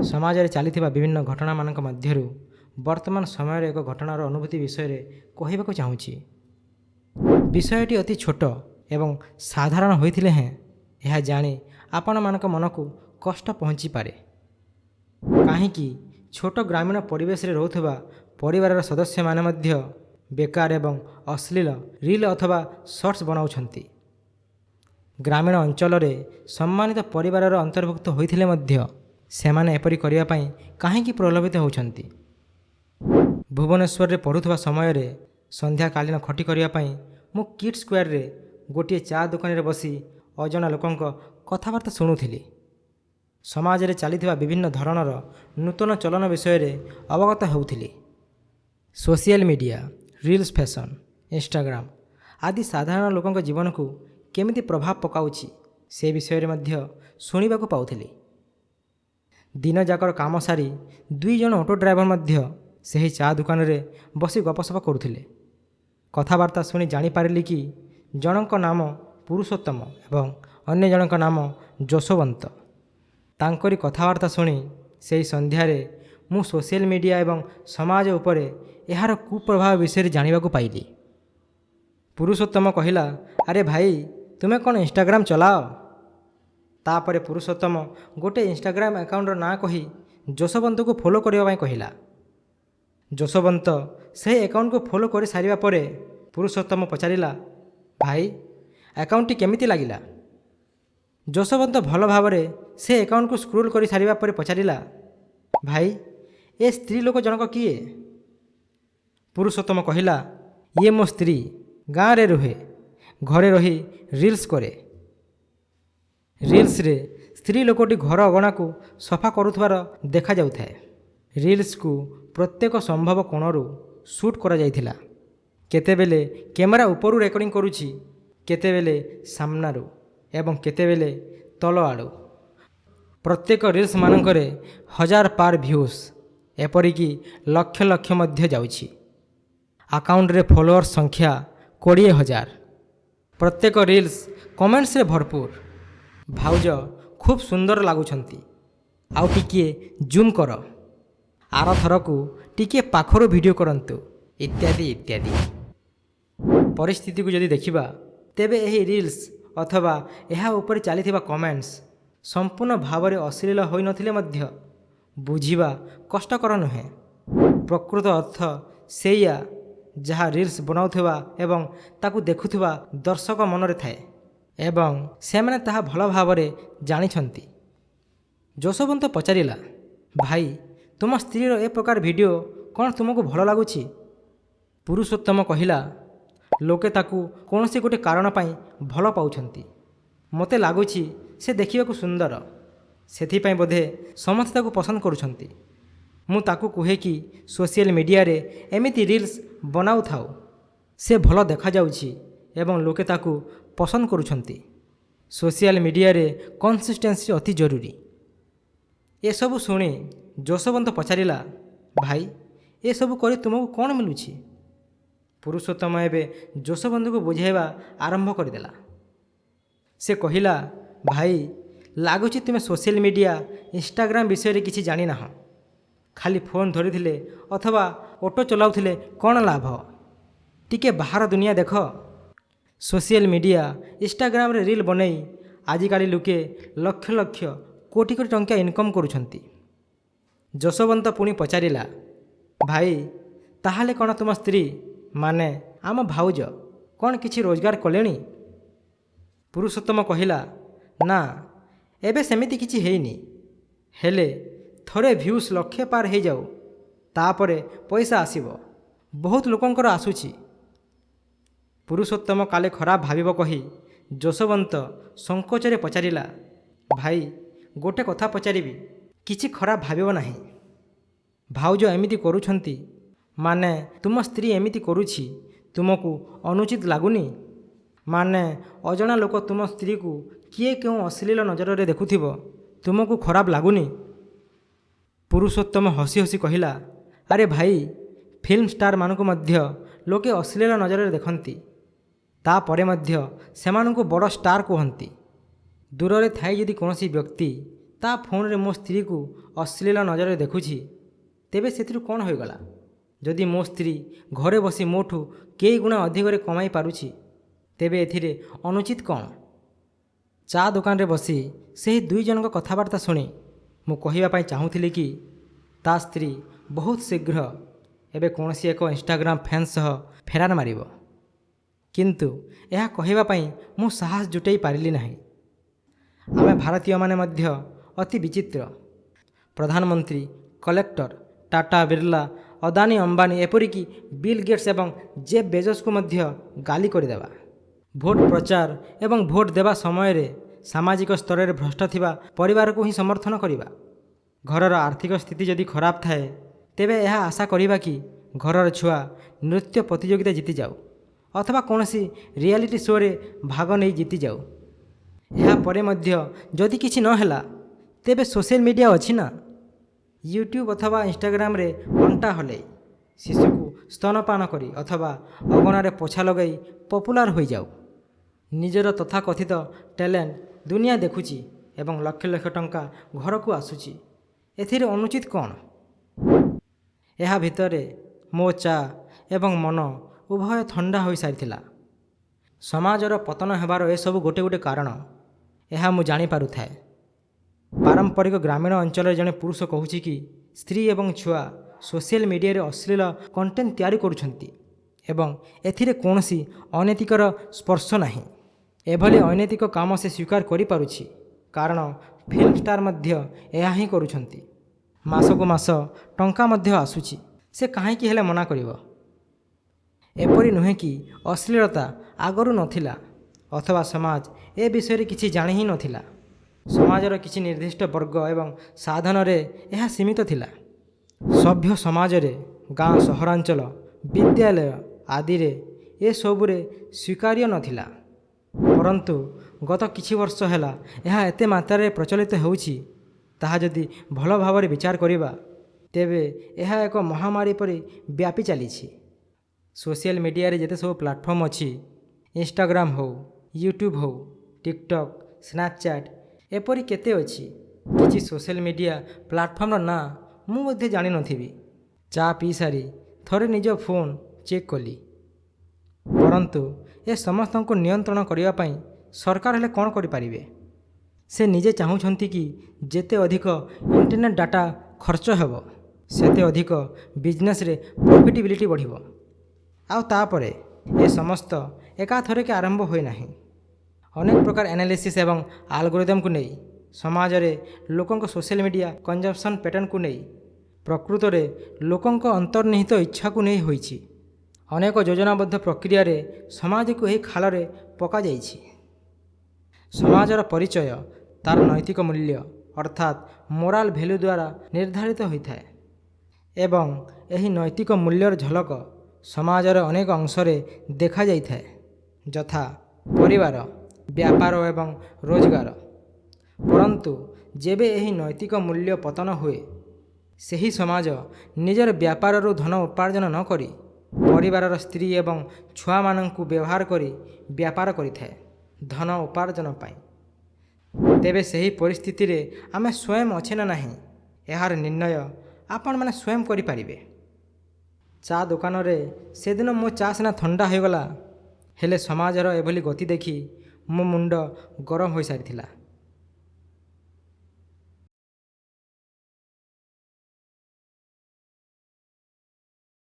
ସମାଜରେ ଚାଲିଥିବା ବିଭିନ୍ନ ଘଟଣାମାନଙ୍କ ମଧ୍ୟରୁ ବର୍ତ୍ତମାନ ସମୟରେ ଏକ ଘଟଣାର ଅନୁଭୂତି ବିଷୟରେ କହିବାକୁ ଚାହୁଁଛି। ବିଷୟଟି ଅତି ଛୋଟ ଏବଂ ସାଧାରଣ ହୋଇଥିଲେ ହେଁ ଏହା ଜାଣି ଆପଣମାନଙ୍କ ମନକୁ କଷ୍ଟ ପହଞ୍ଚିପାରେ। କାହିଁକି ଛୋଟ ଗ୍ରାମୀଣ ପରିବେଶରେ ରହୁଥିବା ପରିବାରର ସଦସ୍ୟମାନେ ମଧ୍ୟ ବେକାର ଏବଂ ଅଶ୍ଳୀଳ ରିଲ୍ ଅଥବା ସର୍ଟସ୍ ବନାଉଛନ୍ତି। ଗ୍ରାମୀଣ ଅଞ୍ଚଳରେ ସମ୍ମାନିତ ପରିବାରର ଅନ୍ତର୍ଭୁକ୍ତ ହୋଇଥିଲେ ମଧ୍ୟ ସେମାନେ ଏପରି କରିବା ପାଇଁ କାହିଁକି ପ୍ରଲୋଭିତ ହେଉଛନ୍ତି? ଭୁବନେଶ୍ୱରରେ ପଢ଼ୁଥିବା ସମୟରେ ସନ୍ଧ୍ୟାକାଳୀନ ଖଟି କରିବା ପାଇଁ ମୁଁ କିଡ୍ ସ୍କୋୟାରରେ ଗୋଟିଏ ଚା ଦୋକାନରେ ବସି ଅଜଣା ଲୋକଙ୍କ କଥାବାର୍ତ୍ତା ଶୁଣୁଥିଲି। ସମାଜରେ ଚାଲିଥିବା ବିଭିନ୍ନ ଧରଣର ନୂତନ ଚଳନ ବିଷୟରେ ଅବଗତ ହେଉଥିଲି। Social media, reels, fashion, Instagram ଆଦି ସାଧାରଣ ଲୋକଙ୍କ ଜୀବନକୁ କେମିତି ପ୍ରଭାବ ପକାଉଛି ସେ ବିଷୟରେ ମଧ୍ୟ ଶୁଣିବାକୁ ପାଉଥିଲି। ଦିନଯାକର କାମ ସାରି 2 ଜଣ ଅଟୋ ଡ୍ରାଇଭର ମଧ୍ୟ ସେହି ଚା ଦୋକାନରେ ବସି ଗପସପ କରୁଥିଲେ। କଥାବାର୍ତ୍ତା ଶୁଣି ଜାଣିପାରିଲି କି ଜଣଙ୍କ ନାମ ପୁରୁଷୋତ୍ତମ ଏବଂ ଅନ୍ୟ ଜଣଙ୍କ ନାମ ଯଶୋବନ୍ତ। ତାଙ୍କରି କଥାବାର୍ତ୍ତା ଶୁଣି ସେହି ସନ୍ଧ୍ୟାରେ ମୁଁ ସୋସିଆଲ ମିଡ଼ିଆ ଏବଂ ସମାଜ ଉପରେ ଏହାର କୁପ୍ରଭାବ ବିଷୟରେ ଜାଣିବାକୁ ପାଇଲି। ପୁରୁଷୋତ୍ତମ କହିଲା, ଆରେ ଭାଇ, ତୁମେ କ'ଣ ଇନଷ୍ଟାଗ୍ରାମ ଚଲାଅ? ତାପରେ ପୁରୁଷୋତ୍ତମ ଗୋଟିଏ ଇନଷ୍ଟାଗ୍ରାମ ଆକାଉଣ୍ଟର ନାଁ କହି ଯଶୋବନ୍ତକୁ ଫଲୋ କରିବା ପାଇଁ କହିଲା। ଯଶୋବନ୍ତ ସେହି ଆକାଉଣ୍ଟକୁ ଫଲୋ କରିସାରିବା ପରେ ପୁରୁଷୋତ୍ତମ ପଚାରିଲା, ଭାଇ, ଆକାଉଣ୍ଟଟି କେମିତି ଲାଗିଲା? ଯଶୋବନ୍ତ ଭଲ ଭାବରେ ସେ ଆକାଉଣ୍ଟକୁ ସ୍କ୍ରୋଲ୍ କରିସାରିବା ପରେ ପଚାରିଲା, ଭାଇ, ଏ ସ୍ତ୍ରୀ ଲୋକ ଜଣକ କିଏ? ପୁରୁଷୋତ୍ତମ କହିଲା, ଇଏ ମୋ ସ୍ତ୍ରୀ, ଗାଁରେ ରୁହେ, ଘରେ ରହି ରିଲ୍ସ କରେ। ରିଲ୍ସରେ ସ୍ତ୍ରୀ ଲୋକଟି ଘର ଅଗଣାକୁ ସଫା କରୁଥିବାର ଦେଖାଯାଉଥାଏ। ରିଲ୍ସକୁ ପ୍ରତ୍ୟେକ ସମ୍ଭବ କୋଣରୁ ସୁଟ୍ କରାଯାଇଥିଲା। କେତେବେଳେ କ୍ୟାମେରା ଉପରୁ ରେକର୍ଡ଼ିଂ କରୁଛି, କେତେବେଳେ ସାମ୍ନାରୁ ଏବଂ କେତେବେଳେ ତଳ ଆଡ଼ୁ। ପ୍ରତ୍ୟେକ ରିଲ୍ସ ମାନଙ୍କରେ 1000 ପାର ଭ୍ୟୁଜ୍, ଏପରିକି ଲକ୍ଷ ଲକ୍ଷ ମଧ୍ୟ ଯାଉଛି। ଆକାଉଣ୍ଟରେ ଫଲୋଅର୍ସ ସଂଖ୍ୟା 20,000। ପ୍ରତ୍ୟେକ ରିଲ୍ସ କମେଣ୍ଟସରେ ଭରପୁର। ଭାଉଜ ଖୁବ୍ ସୁନ୍ଦର ଲାଗୁଛନ୍ତି, ଆଉ ଟିକିଏ ଜୁମ୍ କର, ଆରଥରକୁ ଟିକିଏ ପାଖରୁ ଭିଡ଼ିଓ କରନ୍ତୁ, ଇତ୍ୟାଦି ଇତ୍ୟାଦି। ପରିସ୍ଥିତିକୁ ଯଦି ଦେଖିବା ତେବେ ଏହି ରିଲ୍ସ ଅଥବା ଏହା ଉପରେ ଚାଲିଥିବା କମେଣ୍ଟସ୍ ସମ୍ପୂର୍ଣ୍ଣ ଭାବରେ ଅଶ୍ଳୀଳ ହୋଇନଥିଲେ ମଧ୍ୟ ବୁଝିବା କଷ୍ଟକର ନୁହେଁ। ପ୍ରକୃତ ଅର୍ଥ ସେଇଆ ଯାହା ରିଲ୍ସ ବନାଉଥିବା ଏବଂ ତାକୁ ଦେଖୁଥିବା ଦର୍ଶକ ମନରେ ଥାଏ ଏବଂ ସେମାନେ ତାହା ଭଲ ଭାବରେ ଜାଣିଛନ୍ତି। ଯଶୋବନ୍ତ ପଚାରିଲା, ଭାଇ, ତୁମ ସ୍ତ୍ରୀର ଏ ପ୍ରକାର ଭିଡ଼ିଓ କ'ଣ ତୁମକୁ ଭଲ ଲାଗୁଛି? ପୁରୁଷୋତ୍ତମ କହିଲା, ଲୋକେ ତାକୁ କୌଣସି ଗୋଟିଏ କାରଣ ପାଇଁ ଭଲ ପାଉଛନ୍ତି। ମୋତେ ଲାଗୁଛି ସେ ଦେଖିବାକୁ ସୁନ୍ଦର, ସେଥିପାଇଁ ବୋଧେ ସମସ୍ତେ ତାକୁ ପସନ୍ଦ କରୁଛନ୍ତି। ମୁଁ ତାକୁ କୁହେ କି ସୋସିଆଲ ମିଡ଼ିଆରେ ଏମିତି ରିଲ୍ସ ବନାଉଥାଉ। ସେ ଭଲ ଦେଖାଯାଉଛି ଏବଂ ଲୋକେ ତାକୁ ପସନ୍ଦ କରୁଛନ୍ତି। ସୋସିଆଲ ମିଡ଼ିଆରେ କନସିଷ୍ଟେନ୍ସି ଅତି ଜରୁରୀ। ଏସବୁ ଶୁଣି ଯଶୋବନ୍ତ ପଚାରିଲା, ଭାଇ, ଏସବୁ କରି ତୁମକୁ କ'ଣ ମିଳୁଛି? ପୁରୁଷୋତ୍ତମ ଏବେ ଯଶୋବନ୍ତକୁ ବୁଝାଇବା ଆରମ୍ଭ କରିଦେଲା। ସେ କହିଲା, ଭାଇ, ଲାଗୁଛି ତୁମେ ସୋସିଆଲ ମିଡ଼ିଆ, ଇନଷ୍ଟାଗ୍ରାମ ବିଷୟରେ କିଛି ଜାଣିନାହଁ। ଖାଲି ଫୋନ୍ ଧରିଥିଲେ ଅଥବା ଅଟୋ ଚଲାଉଥିଲେ କ'ଣ ଲାଭ? ଟିକେ ବାହାର ଦୁନିଆ ଦେଖ। ସୋସିଆଲ ମିଡ଼ିଆ, ଇନଷ୍ଟାଗ୍ରାମରେ ରିଲ୍ ବନେଇ ଆଜିକାଲି ଲୋକେ ଲକ୍ଷ ଲକ୍ଷ କୋଟି କୋଟି ଟଙ୍କା ଇନକମ୍ କରୁଛନ୍ତି। ଯଶୋବନ୍ତ ପୁଣି ପଚାରିଲା, ଭାଇ, ତାହେଲେ କ'ଣ ତୁମ ସ୍ତ୍ରୀ, ମାନେ ଆମ ଭାଉଜ, କ'ଣ କିଛି ରୋଜଗାର କଲେଣି? ପୁରୁଷୋତ୍ତମ କହିଲା, ନା, ଏବେ ସେମିତି କିଛି ହେଇନି, ହେଲେ ଥରେ ଭ୍ୟୁଜ୍ ଲକ୍ଷ ପାର ହେଇଯାଉ, ତାପରେ ପଇସା ଆସିବ। ବହୁତ ଲୋକଙ୍କର ଆସୁଛି। ପୁରୁଷୋତ୍ତମ କାଳେ ଖରାପ ଭାବିବ କହି ଯଶୋବନ୍ତ ସଂକୋଚରେ ପଚାରିଲା, ଭାଇ, ଗୋଟେ କଥା ପଚାରିବି, କିଛି ଖରାପ ଭାବିବ ନାହିଁ। ଭାଉଜ ଏମିତି କରୁଛନ୍ତି, ମାନେ ତୁମ ସ୍ତ୍ରୀ ଏମିତି କରୁଛି, ତୁମକୁ ଅନୁଚିତ ଲାଗୁନି? ମାନେ ଅଜଣା ଲୋକ ତୁମ ସ୍ତ୍ରୀକୁ କିଏ କେଉଁ ଅଶ୍ଳୀଳ ନଜରରେ ଦେଖୁଥିବ, ତୁମକୁ ଖରାପ ଲାଗୁନି? ପୁରୁଷୋତ୍ତମ ହସି ହସି କହିଲା, ଆରେ ଭାଇ, ଫିଲ୍ମ ଷ୍ଟାରମାନଙ୍କୁ ମଧ୍ୟ ଲୋକେ ଅଶ୍ଳୀଳ ନଜରରେ ଦେଖନ୍ତି। ତାପରେ ମଧ୍ୟ ସେମାନଙ୍କୁ ବଡ଼ ଷ୍ଟାର କୁହନ୍ତି। ଦୂରରେ ଥାଇ ଯଦି କୌଣସି ବ୍ୟକ୍ତି ତା ଫୋନ୍ରେ ମୋ ସ୍ତ୍ରୀକୁ ଅଶ୍ଳୀଳ ନଜରରେ ଦେଖୁଛି, ତେବେ ସେଥିରୁ କ'ଣ ହୋଇଗଲା? ଯଦି ମୋ ସ୍ତ୍ରୀ ଘରେ ବସି ମୋଠୁ କେଇ ଗୁଣା ଅଧିକରେ କମାଇ ପାରୁଛି, ତେବେ ଏଥିରେ ଅନୁଚିତ କ'ଣ? ଚା' ଦୋକାନରେ ବସି ସେହି ଦୁଇ ଜଣଙ୍କ କଥାବାର୍ତ୍ତା ଶୁଣି ମୁଁ କହିବା ପାଇଁ ଚାହୁଁଥିଲି କି ତା ସ୍ତ୍ରୀ ବହୁତ ଶୀଘ୍ର ଏବେ କୌଣସି ଏକ ଇନ୍ଷ୍ଟାଗ୍ରାମ ଫ୍ୟାନ୍ ସହ ଫେରାର ମାରିବ। କିନ୍ତୁ ଏହା କହିବା ପାଇଁ ମୁଁ ସାହସ ଜୁଟାଇ ପାରିଲି ନାହିଁ। ଆମେ ଭାରତୀୟମାନେ ମଧ୍ୟ ଅତି ବିଚିତ୍ର। ପ୍ରଧାନମନ୍ତ୍ରୀ, କଲେକ୍ଟର, ଟାଟା, ବିର୍ଲା, ଅଦାନୀ, ଅମ୍ବାନୀ, ଏପରିକି ବିଲ୍ ଗେଟ୍ସ ଏବଂ ଜେଫ୍ ବେଜୋସକୁ ମଧ୍ୟ ଗାଲି କରିଦେବା। ଭୋଟ ପ୍ରଚାର ଏବଂ ଭୋଟ ଦେବା ସମୟରେ ସାମାଜିକ ସ୍ତରରେ ଭ୍ରଷ୍ଟ ଥିବା ପରିବାରକୁ ହିଁ ସମର୍ଥନ କରିବା। ଘରର ଆର୍ଥିକ ସ୍ଥିତି ଯଦି ଖରାପ ଥାଏ, ତେବେ ଏହା ଆଶା କରିବା କି ଘରର ଛୁଆ ନୃତ୍ୟ ପ୍ରତିଯୋଗିତା ଜିତିଯାଉ ଅଥବା କୌଣସି ରିଆଲିଟି ଶୋରେ ଭାଗ ନେଇ ଜିତିଯାଉ। ଏହାପରେ ମଧ୍ୟ ଯଦି କିଛି ନ ହେଲା, ତେବେ ସୋସିଆଲ ମିଡ଼ିଆ ଅଛି ନା, ୟୁଟ୍ୟୁବ୍ ଅଥବା ଇନ୍ଷ୍ଟାଗ୍ରାମରେ ଅଣ୍ଟା ହଲେଇ ଶିଶୁକୁ ସ୍ତନପାନ କରି ଅଥବା ଅଗଣାରେ ପୋଛା ଲଗାଇ ପପୁଲାର ହୋଇଯାଉ। ନିଜର ତଥାକଥିତ ଟ୍ୟାଲେଣ୍ଟ ଦୁନିଆ ଦେଖୁଛି ଏବଂ ଲକ୍ଷ ଲକ୍ଷ ଟଙ୍କା ଘରକୁ ଆସୁଛି। ଏଥିରେ ଅନୁଚିତ କ'ଣ? ଏହା ଭିତରେ ମୋ ଚା ଏବଂ ମନ ଉଭୟ ଥଣ୍ଡା ହୋଇସାରିଥିଲା। ସମାଜର ପତନ ହେବାର ଏସବୁ ଗୋଟେ ଗୋଟେ କାରଣ, ଏହା ମୁଁ ଜାଣିପାରୁଥାଏ। ପାରମ୍ପରିକ ଗ୍ରାମୀଣ ଅଞ୍ଚଳରେ ଜଣେ ପୁରୁଷ କହୁଛି କି ସ୍ତ୍ରୀ ଏବଂ ଛୁଆ ସୋସିଆଲ ମିଡ଼ିଆରେ ଅଶ୍ଳୀଳ କଣ୍ଟେଣ୍ଟ ତିଆରି କରୁଛନ୍ତି ଏବଂ ଏଥିରେ କୌଣସି ଅନୈତିକର ସ୍ପର୍ଶ ନାହିଁ। ଏଭଳି ଅନୈତିକ କାମ ସେ ସ୍ୱୀକାର କରିପାରୁଛି କାରଣ ଫିଲ୍ମ ଷ୍ଟାର ମଧ୍ୟ ଏହା ହିଁ କରୁଛନ୍ତି। ମାସକୁ ମାସ ଟଙ୍କା ମଧ୍ୟ ଆସୁଛି, ସେ କାହିଁକି ହେଲେ ମନା କରିବ? ଏପରି ନୁହେଁ କି ଅଶ୍ଳୀଳତା ଆଗରୁ ନଥିଲା ଅଥବା ସମାଜ ଏ ବିଷୟରେ କିଛି ଜାଣି ହିଁ ନଥିଲା। ସମାଜର କିଛି ନିର୍ଦ୍ଦିଷ୍ଟ ବର୍ଗ ଏବଂ ସାଧନରେ ଏହା ସୀମିତ ଥିଲା। ସଭ୍ୟ ସମାଜରେ, ଗାଁ, ସହରାଞ୍ଚଳ, ବିଦ୍ୟାଳୟ ଆଦିରେ ଏସବୁରେ ସ୍ୱୀକାର୍ଯ୍ୟ ନଥିଲା। ପରନ୍ତୁ ଗତ କିଛି ବର୍ଷ ହେଲା ଏହା ଏତେ ମାତ୍ରାରେ ପ୍ରଚଳିତ ହେଉଛି, ତାହା ଯଦି ଭଲ ଭାବରେ ବିଚାର କରିବା, ତେବେ ଏହା ଏକ ମହାମାରୀ ପରି ବ୍ୟାପି ଚାଲିଛି। ସୋସିଆଲ ମିଡ଼ିଆରେ ଯେତେ ସବୁ ପ୍ଲାଟଫର୍ମ ଅଛି, ଇନ୍ଷ୍ଟାଗ୍ରାମ ହେଉ, ୟୁଟ୍ୟୁବ୍ ହେଉ, ଟିକ୍ଟକ୍, ସ୍ନାପଚାଟ୍, ଏପରି କେତେ ଅଛି। କିଛି ସୋସିଆଲ ମିଡ଼ିଆ ପ୍ଲାଟଫର୍ମର ନାଁ ମୁଁ ମଧ୍ୟ ଜାଣିନଥିବି। ଚା' ପିଇ ସାରି ଥରେ ନିଜ ଫୋନ୍ ଚେକ୍ କଲି। ପରନ୍ତୁ ଏ ସମସ୍ତଙ୍କୁ ନିୟନ୍ତ୍ରଣ କରିବା ପାଇଁ ସରକାର ହେଲେ କ'ଣ କରିପାରିବେ? ସେ ନିଜେ ଚାହୁଁଛନ୍ତି କି ଯେତେ ଅଧିକ ଇଣ୍ଟରନେଟ୍ ଡାଟା ଖର୍ଚ୍ଚ ହେବ, ସେତେ ଅଧିକ ବିଜନେସରେ ପ୍ରଫିଟାବିଲିଟି ବଢ଼ିବ। ଆଉ ତାପରେ ଏ ସମସ୍ତ ଏକାଥରକେ ଆରମ୍ଭ ହୁଏ ନାହିଁ। ଅନେକ ପ୍ରକାର ଆନାଲିସିସ୍ ଏବଂ ଆଲଗୋରିଦମକୁ ନେଇ, ସମାଜରେ ଲୋକଙ୍କ ସୋସିଆଲ ମିଡ଼ିଆ କନଜମ୍ପସନ୍ ପ୍ୟାଟର୍ନକୁ ନେଇ, ପ୍ରକୃତରେ ଲୋକଙ୍କ ଅନ୍ତର୍ନିହିତ ଇଚ୍ଛାକୁ ନେଇ ହୋଇଛି। ଅନେକ ଯୋଜନାବଦ୍ଧ ପ୍ରକ୍ରିୟାରେ ସମାଜକୁ ଏହି ଖାଲରେ ପକାଯାଇଛି। ସମାଜର ପରିଚୟ ତା'ର ନୈତିକ ମୂଲ୍ୟ ଅର୍ଥାତ୍ ମୋରାଲ ଭ୍ୟାଲ୍ୟୁ ଦ୍ୱାରା ନିର୍ଦ୍ଧାରିତ ହୋଇଥାଏ ଏବଂ ଏହି ନୈତିକ ମୂଲ୍ୟର ଝଲକ ସମାଜର ଅନେକ ଅଂଶରେ ଦେଖାଯାଇଥାଏ, ଯଥା ପରିବାର, ବ୍ୟାପାର ଏବଂ ରୋଜଗାର। ପରନ୍ତୁ ଯେବେ ଏହି ନୈତିକ ମୂଲ୍ୟ ପତନ ହୁଏ, ସେହି ସମାଜ ନିଜର ବ୍ୟାପାରରୁ ଧନ ଉପାର୍ଜନ ନ କରି ପରିବାରର ସ୍ତ୍ରୀ ଏବଂ ଛୁଆମାନଙ୍କୁ ବ୍ୟବହାର କରି ବ୍ୟାପାର କରିଥାଏ ଧନ ଉପାର୍ଜନ ପାଇଁ। ତେବେ ସେହି ପରିସ୍ଥିତିରେ ଆମେ ସ୍ୱୟଂ ଅଛେ ନା ନାହିଁ, ଏହାର ନିର୍ଣ୍ଣୟ ଆପଣମାନେ ସ୍ୱୟଂ କରିପାରିବେ। ଚା' ଦୋକାନରେ ସେଦିନ ମୋ ଚା' ସିନା ଥଣ୍ଡା ହୋଇଗଲା, ହେଲେ ସମାଜର ଏଭଳି ଗତି ଦେଖି ମୋ ମୁଣ୍ଡ ଗରମ ହୋଇସାରିଥିଲା।